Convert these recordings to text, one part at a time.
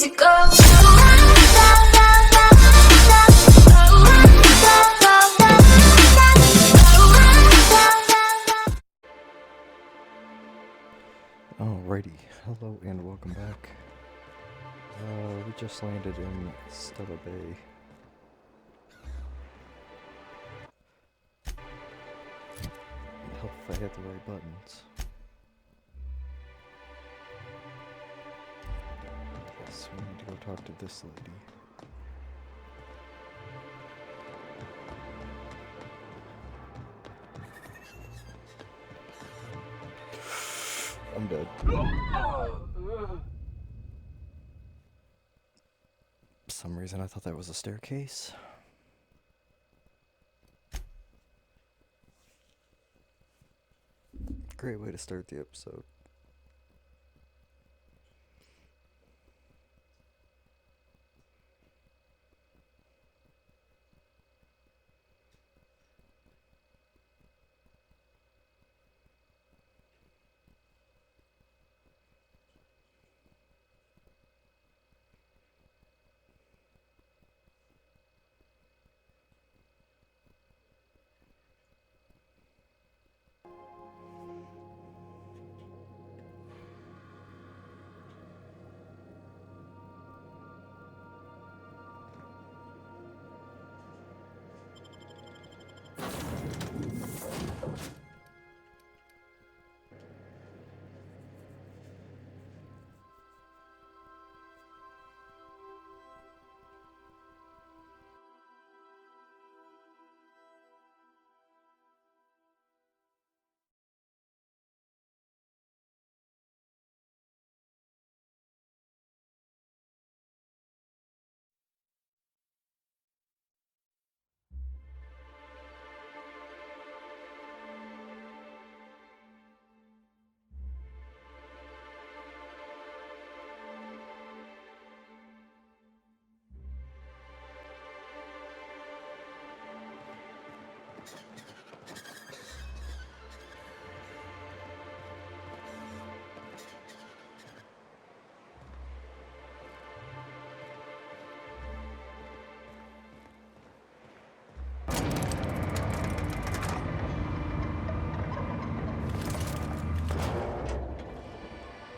easy go. Alrighty, hello and welcome back. We just landed in Stellar Bay. Help if I hit the right buttons. Yes, we need to go talk to this lady. I'm dead. For some reason I thought that was a staircase. Great way to start the episode.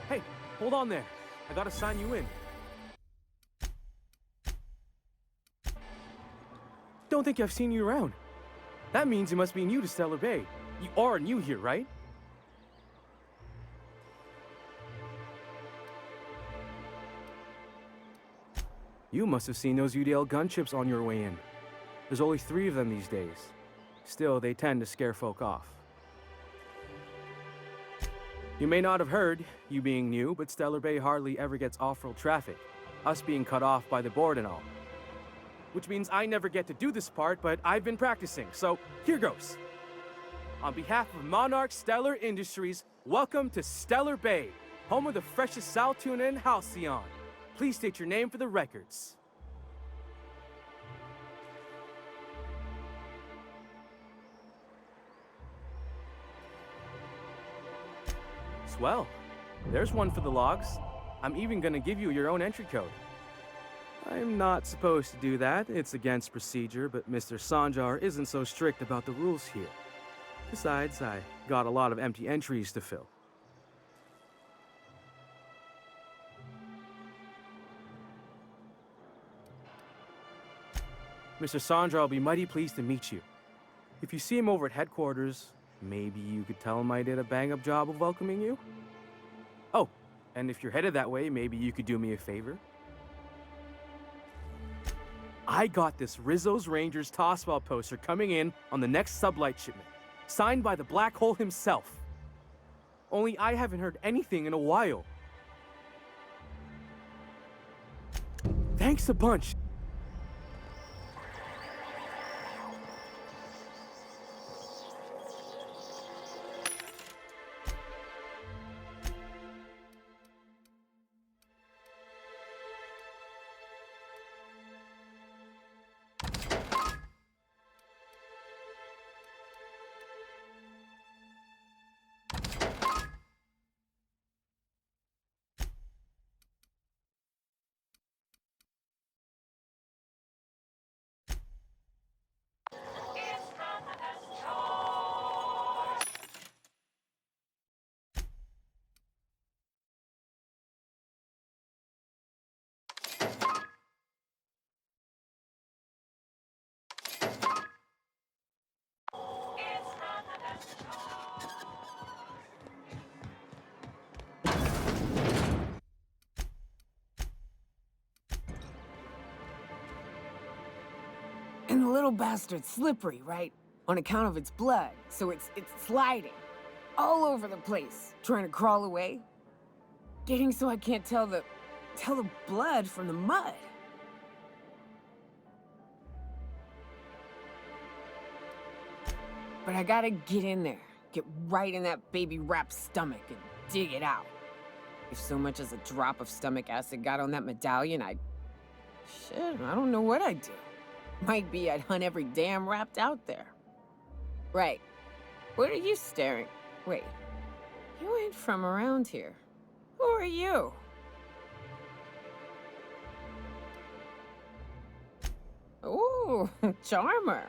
Hey, hold on there. I gotta sign you in. Don't think I've seen you around. That means you must be new to Stellar Bay. You are new here, right? You must have seen those UDL gunships on your way in. There's only 3 of them these days. Still, they tend to scare folk off. You may not have heard, you being new, but Stellar Bay hardly ever gets off-road traffic, us being cut off by the board and all. Which means I never get to do this part, but I've been practicing, so here goes. On behalf of Monarch Stellar Industries, welcome to Stellar Bay, home of the freshest sal tuna in Halcyon. Please state your name for the records. Swell. There's one for the logs. I'm even gonna give you your own entry code. I'm not supposed to do that. It's against procedure, but Mr. Sanjar isn't so strict about the rules here. Besides, I got a lot of empty entries to fill. Mr. Sanjar will be mighty pleased to meet you. If you see him over at headquarters, maybe you could tell him I did a bang-up job of welcoming you? Oh, and if you're headed that way, maybe you could do me a favor? I got this Rizzo's Rangers tossball poster coming in on the next sublight shipment, signed by the Black Hole himself. Only I haven't heard anything in a while. Thanks a bunch. And the little bastard's slippery, right? On account of its blood, so it's sliding. All over the place, trying to crawl away. Getting so I can't tell the blood from the mud. But I gotta get in there, get right in that baby rap's stomach and dig it out. If so much as a drop of stomach acid got on that medallion, shit, I don't know what I'd do. Might be I'd hunt every damn rapt out there. Right. What are you staring? Wait. You ain't from around here. Who are you? Ooh, charmer.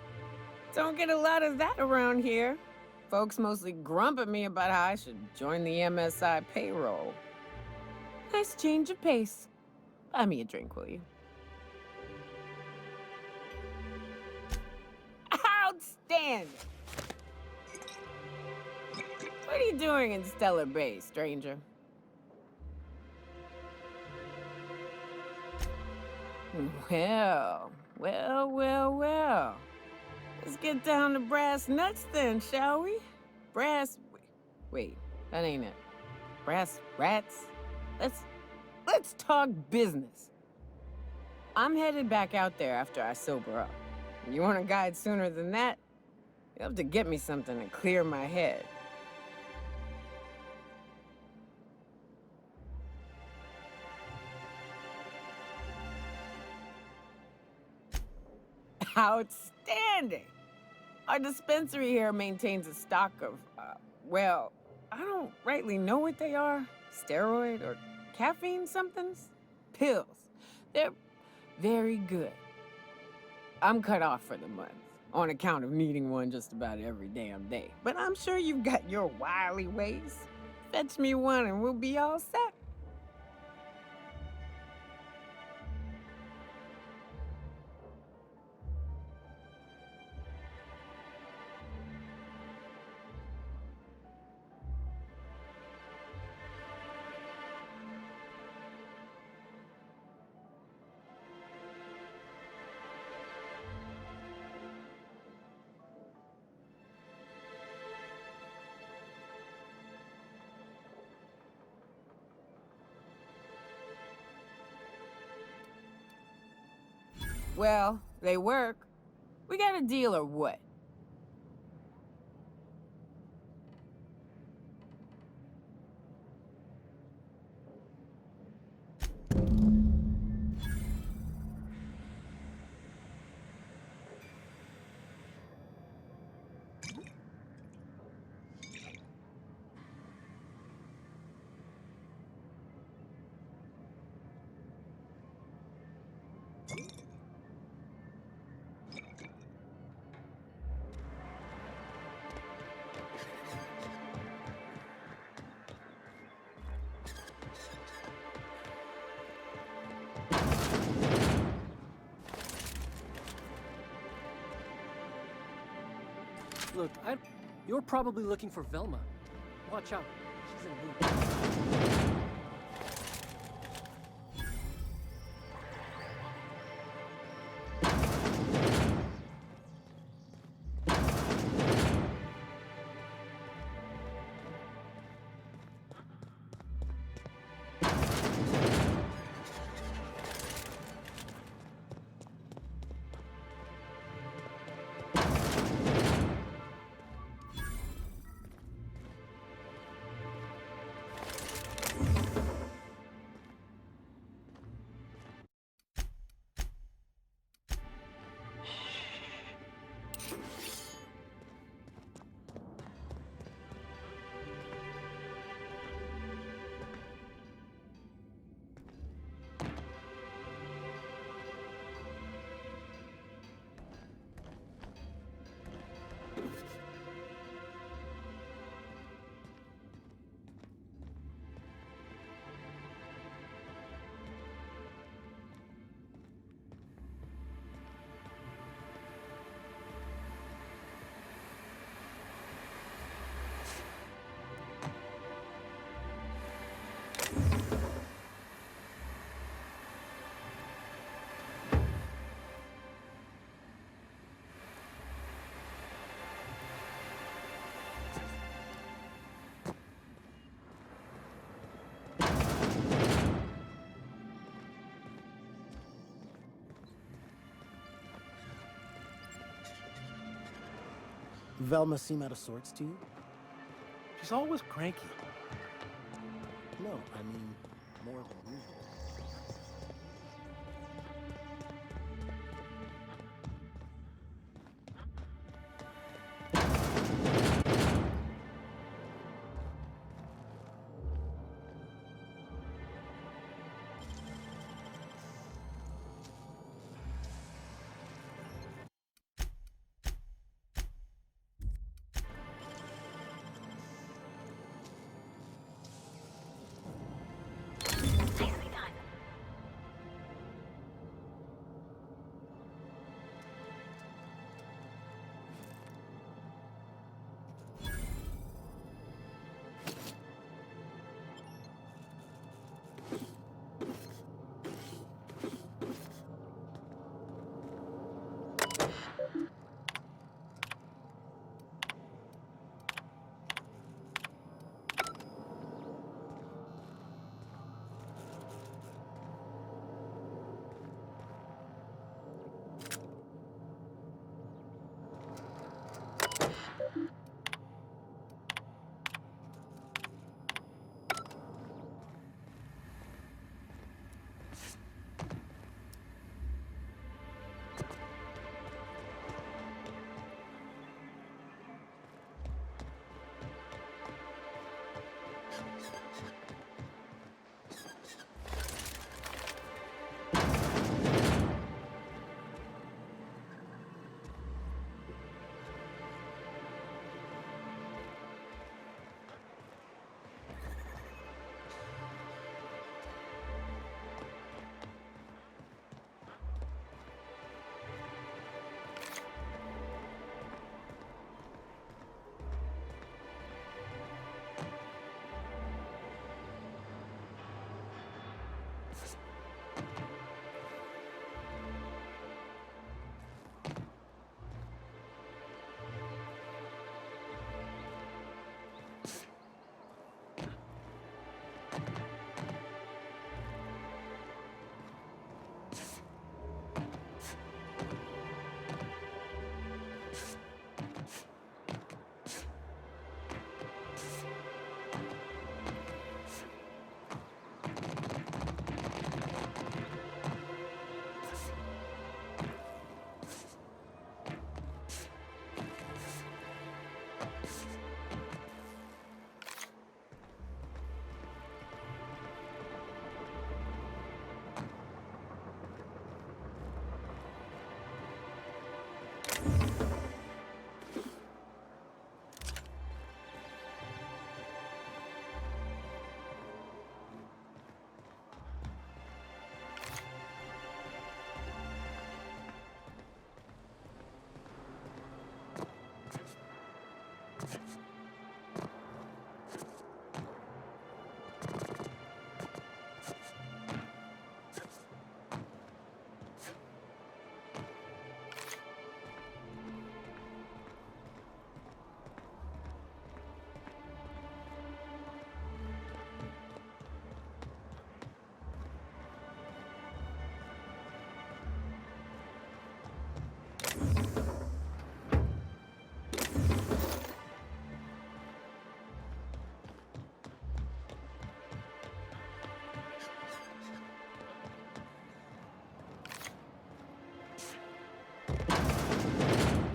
Don't get a lot of that around here. Folks mostly grump at me about how I should join the MSI payroll. Nice change of pace. Buy me a drink, will you? Outstanding! What are you doing in Stellar Bay, stranger? Well. Let's get down to brass nuts then, shall we? Wait, that ain't it. Brass rats? Let's talk business. I'm headed back out there after I sober up. You want a guide sooner than that? You'll have to get me something to clear my head. Outstanding! Our dispensary here maintains a stock of, well, I don't rightly know what they are. Steroid or caffeine somethings? Pills. They're very good. I'm cut off for the month, on account of needing one just about every damn day. But I'm sure you've got your wily ways. Fetch me one and we'll be all set. Well, they work. We got a deal or what? Look, you're probably looking for Velma. Watch out. She's in loot. Velma seem out of sorts to you? She's always cranky. No, I mean, more than usual.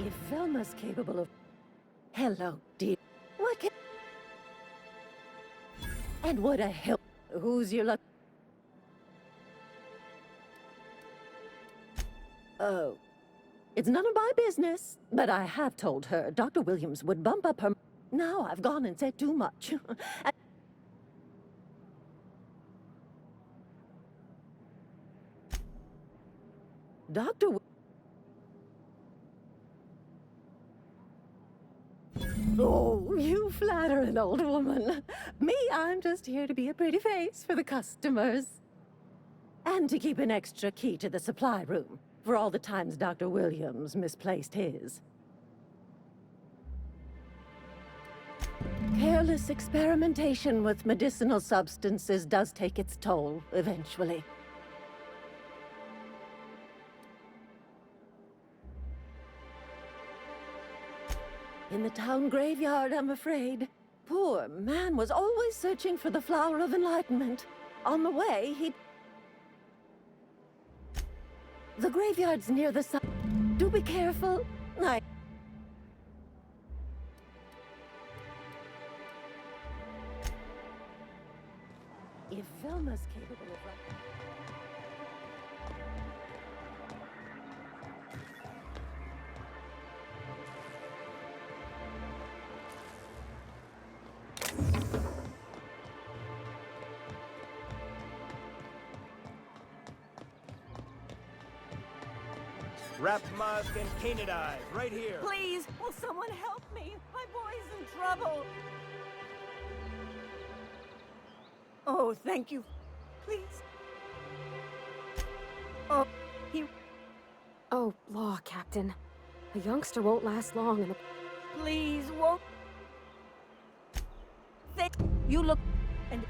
If Velma's capable of... Hello, dear. What can... And what a help... Who's your luck... Oh. It's none of my business, but I have told her Dr. Williams would bump up her... Now I've gone and said too much. Dr. Oh, you flatter an old woman. Me, I'm just here to be a pretty face for the customers. And to keep an extra key to the supply room, for all the times Dr. Williams misplaced his. Careless experimentation with medicinal substances does take its toll, eventually. In the town graveyard, I'm afraid. Poor man was always searching for the Flower of Enlightenment. On the way, he... The graveyard's near the sun. Do be careful. If Velma's capable of... Wrap Musk and Canadize, right here. Please, will someone help me? My boy's in trouble. Oh, thank you. Please. Oh, he... Oh, law, Captain. A youngster won't last long and... Please, won't... You look... And...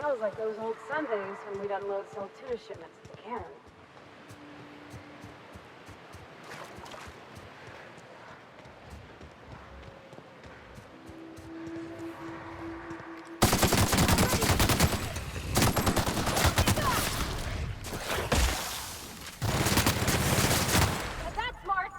Smells like those old Sundays when we'd unload sell tuna shipments at the cairn. That's smart!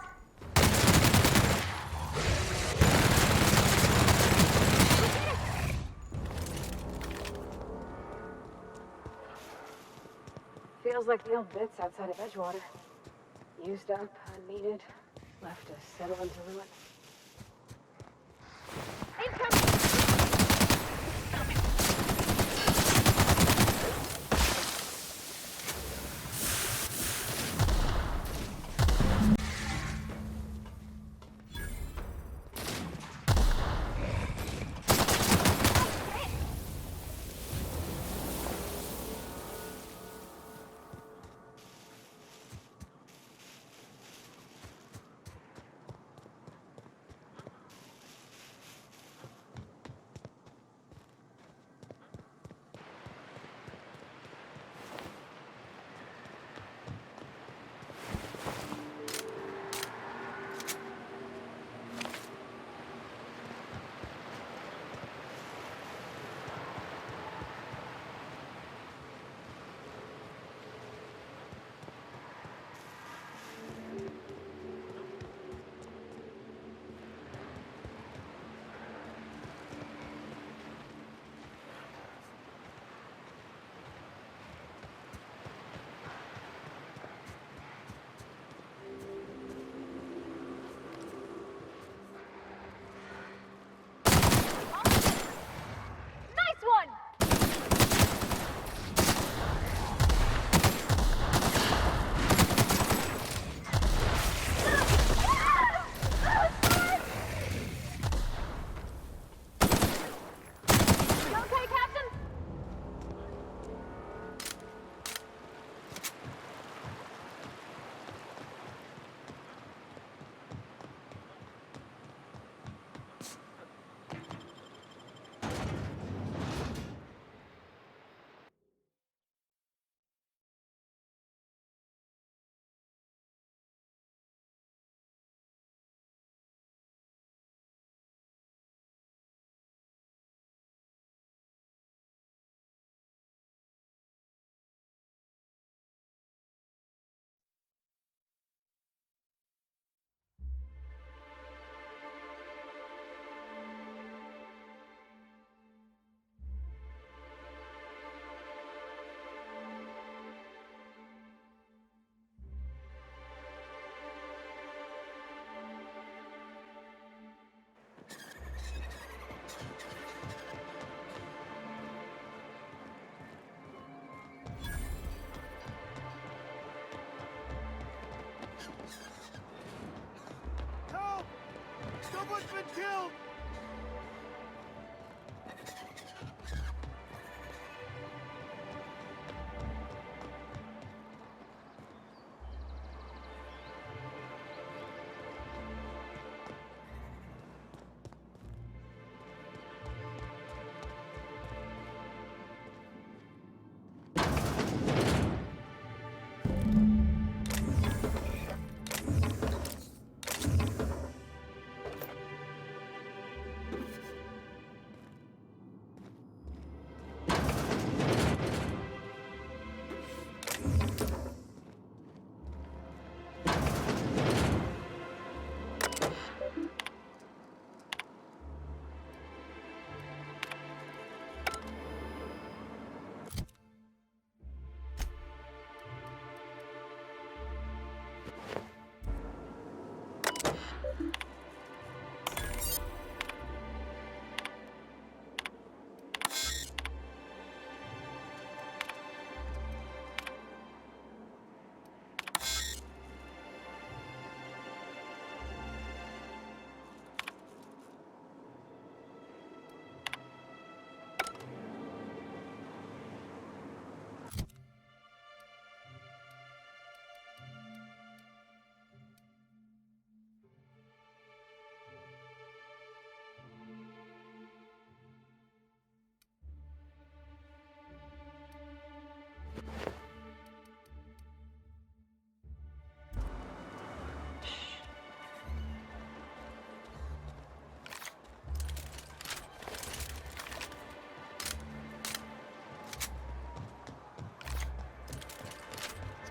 Feels like the old bits outside of Edgewater. Used up, unneeded, left to settle into ruin. Incoming! Someone's been killed!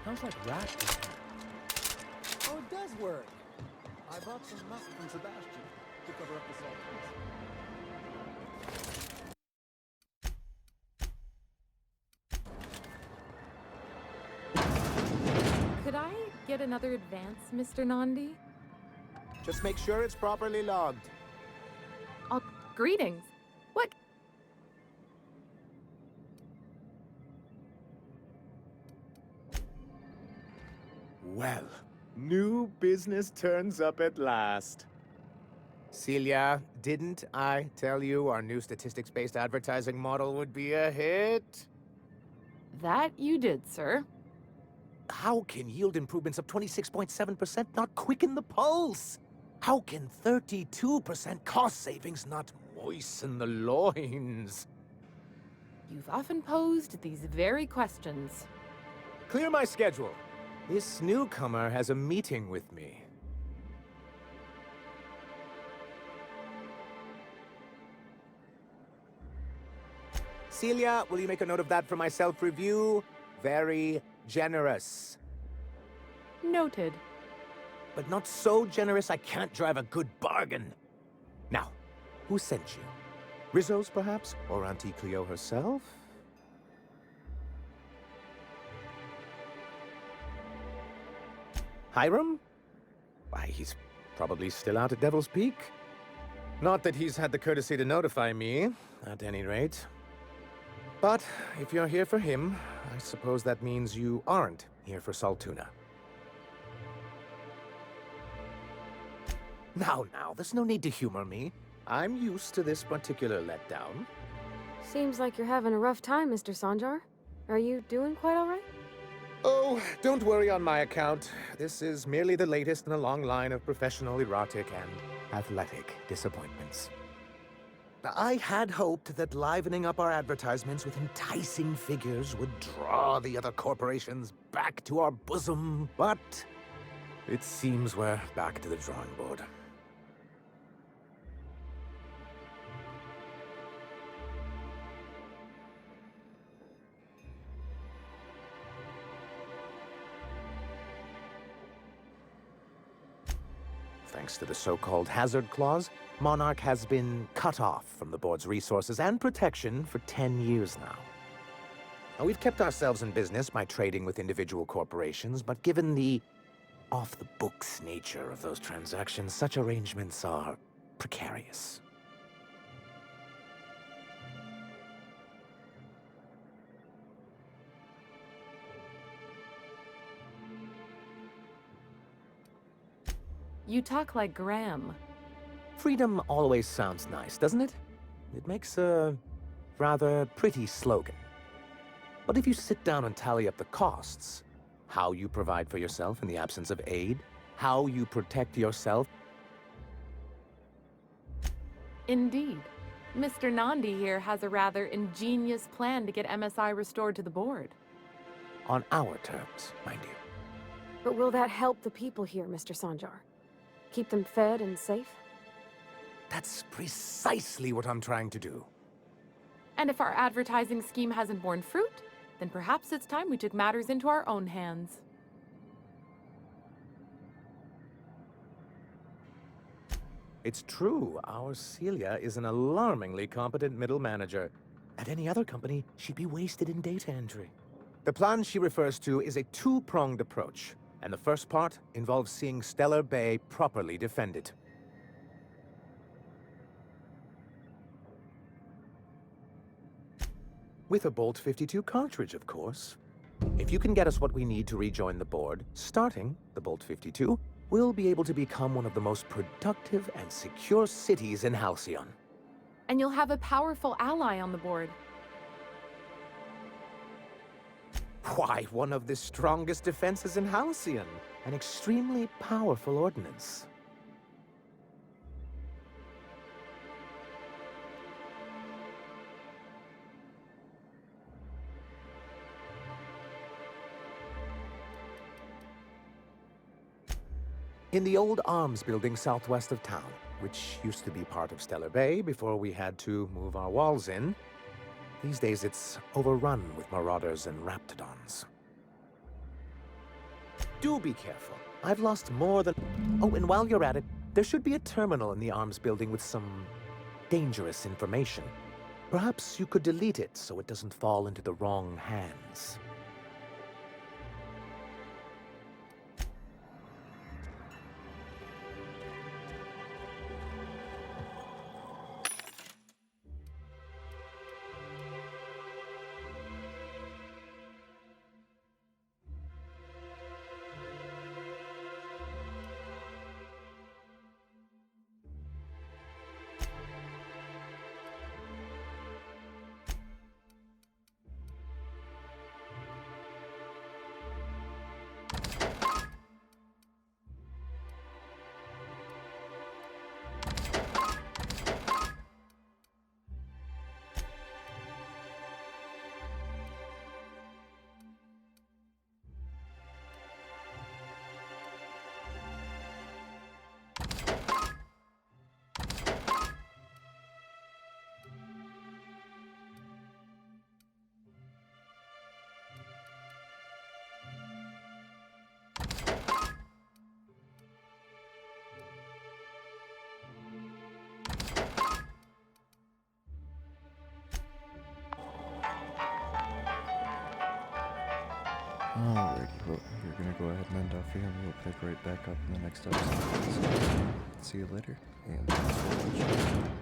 Smells like rat poison. Oh, it does work. I bought some musk from Sebastian to cover up the saltiness. Could I get another advance, Mr. Nandi? Just make sure it's properly logged. Oh, greetings. What? Well, new business turns up at last. Celia, didn't I tell you our new statistics-based advertising model would be a hit? That you did, sir. How can yield improvements of 26.7% not quicken the pulse? How can 32% cost savings not moisten the loins? You've often posed these very questions. Clear my schedule. This newcomer has a meeting with me. Celia, will you make a note of that for my self-review? Very generous. Noted. But not so generous I can't drive a good bargain. Now, who sent you? Rizzo's, perhaps? Or Auntie Cleo herself? Hiram? Why, he's probably still out at Devil's Peak. Not that he's had the courtesy to notify me, at any rate. But if you're here for him, I suppose that means you aren't here for Saltuna. Now, there's no need to humor me. I'm used to this particular letdown. Seems like you're having a rough time, Mr. Sanjar. Are you doing quite all right? Oh, don't worry on my account. This is merely the latest in a long line of professional erotic and athletic disappointments. I had hoped that livening up our advertisements with enticing figures would draw the other corporations back to our bosom, but it seems we're back to the drawing board. Thanks to the so-called hazard clause, Monarch has been cut off from the board's resources and protection for 10 years now. Now, we've kept ourselves in business by trading with individual corporations, but given the off-the-books nature of those transactions, such arrangements are precarious. You talk like Graham. Freedom always sounds nice, doesn't it? It makes a rather pretty slogan. But if you sit down and tally up the costs, how you provide for yourself in the absence of aid, how you protect yourself. Indeed. Mr. Nandi here has a rather ingenious plan to get MSI restored to the board. On our terms, mind you. But will that help the people here, Mr. Sanjar? Keep them fed and safe? That's precisely what I'm trying to do. And if our advertising scheme hasn't borne fruit, then perhaps it's time we took matters into our own hands. It's true, our Celia is an alarmingly competent middle manager. At any other company, she'd be wasted in data entry. The plan she refers to is a two-pronged approach, and the first part involves seeing Stellar Bay properly defended. With a Bolt 52 cartridge, of course. If you can get us what we need to rejoin the board, starting the Bolt 52, we'll be able to become one of the most productive and secure cities in Halcyon. And you'll have a powerful ally on the board. Why, one of the strongest defenses in Halcyon. An extremely powerful ordnance. In the old arms building southwest of town, which used to be part of Stellar Bay before we had to move our walls in, these days it's overrun with marauders and raptidons. Do be careful. I've lost more than... Oh, and while you're at it, there should be a terminal in the arms building with some dangerous information. Perhaps you could delete it so it doesn't fall into the wrong hands. Alrighty, well, we're gonna go ahead and end off here, and we'll pick right back up in the next episode. So, see you later, and thanks for watching.